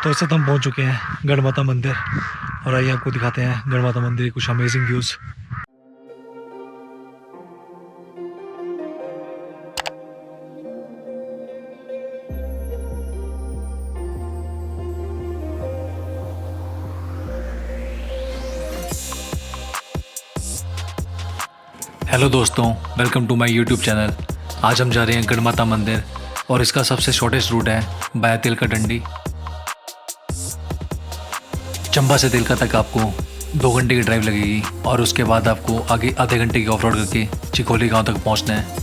तो इस वक्त हम पहुंच चुके हैं गढ़ माता मंदिर। और आइए आपको दिखाते हैं गढ़ माता मंदिर के कुछ अमेजिंग व्यूज़। हेलो दोस्तों, welcome to my YouTube channel. आज हम जा रहे हैं गढ़ माता मंदिर और इसका सबसे शॉर्टेस्ट रूट है बाया तेलका डंडी। चंबा से तेलका तक आपको 2 घंटे की ड्राइव लगेगी और उसके बाद आपको आगे आधे घंटे की ऑफ रोड करके चिखोली गांव तक पहुंचना है।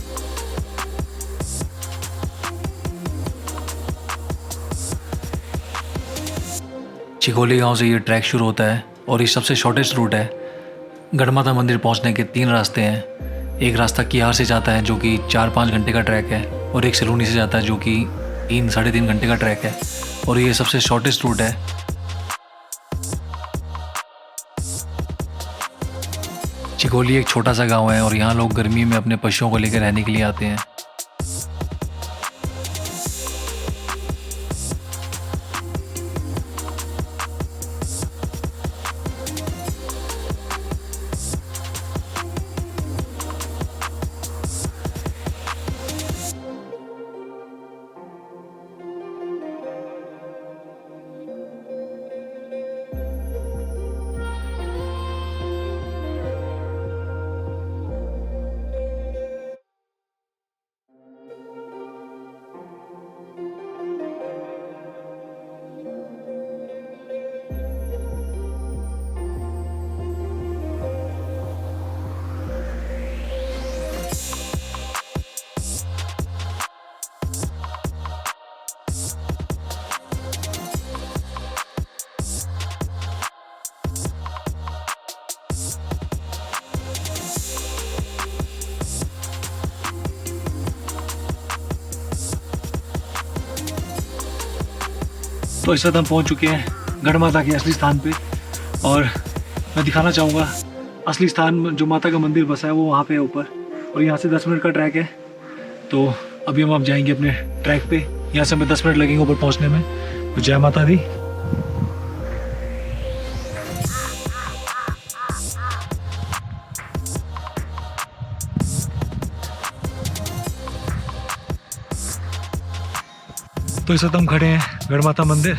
चिखोली गांव से ये ट्रैक शुरू होता है और ये सबसे शॉर्टेस्ट रूट है। गढ़ माता मंदिर पहुंचने के 3 रास्ते हैं। एक रास्ता किहार से जाता है जो कि 4-5 घंटे का ट्रैक है, और एक सलूनी से जाता है जो कि 3-3.5 घंटे का ट्रैक है, और ये सबसे शॉर्टेस्ट रूट है। चिखोली एक छोटा सा गांव है और यहाँ लोग गर्मी में अपने पशुओं को लेकर रहने के लिए आते हैं। तो इस वक्त हम पहुंच चुके हैं गढ़ माता के असली स्थान पे, और मैं दिखाना चाहूँगा असली स्थान जो माता का मंदिर बसा है वो वहाँ पे है ऊपर, और यहाँ से 10 मिनट का ट्रैक है। तो अभी हम जाएंगे अपने ट्रैक पे। यहाँ से हमें 10 मिनट लगेंगे ऊपर पहुँचने में। तो जय माता दी। तो इस वक्त हम खड़े हैं गढ़ माता मंदिर,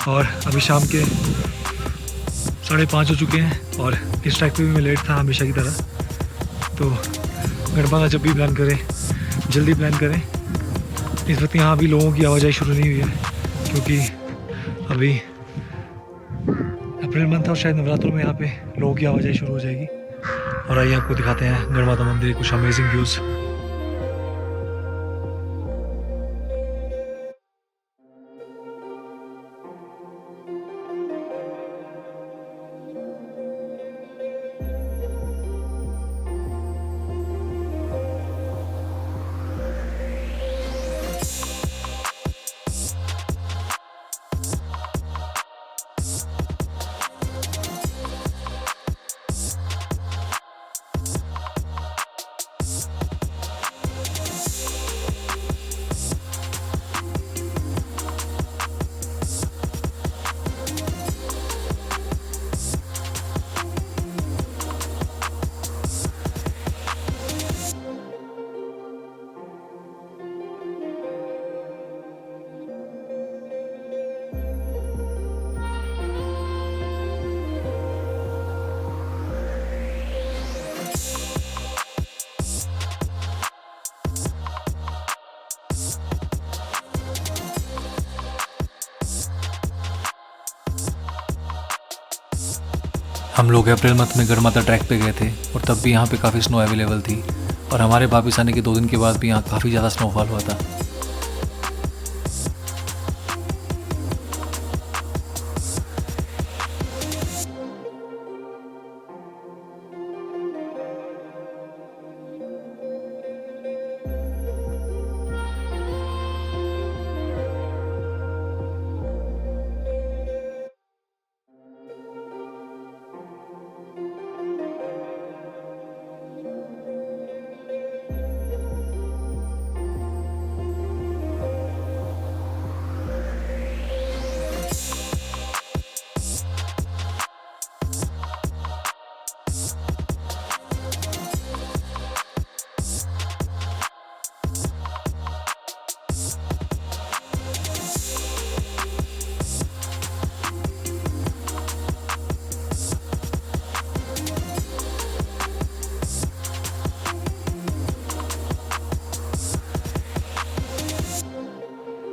और अभी शाम के 5:30 हो चुके हैं, और इस ट्रैक पे भी मैं लेट था हमेशा की तरह। तो गढ़ माता जब भी प्लान करें जल्दी प्लान करें। इस वक्त यहाँ अभी लोगों की आवाजाही शुरू नहीं हुई है क्योंकि अभी अप्रैल मंथ और शायद नवरात्रों में यहाँ पे लोगों की आवाजाही शुरू हो जाएगी। और आइए आपको दिखाते हैं गढ़ माता मंदिर के कुछ अमेजिंग व्यूज़। हम लोग अप्रैल मंथ में गढ़ माता ट्रैक पे गए थे और तब भी यहाँ पे काफ़ी स्नो अवेलेबल थी, और हमारे वापस आने के 2 दिन के बाद भी यहाँ काफ़ी ज़्यादा स्नोफॉल हुआ था।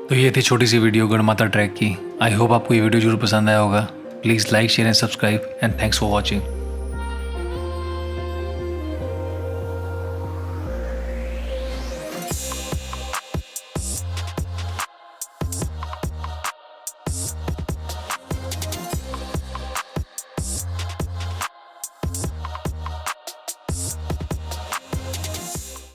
तो ये थी छोटी सी वीडियो गढ़ माता ट्रैक की। आई होप आपको ये वीडियो जरूर पसंद आया होगा। Please like share and subscribe and thanks for watching.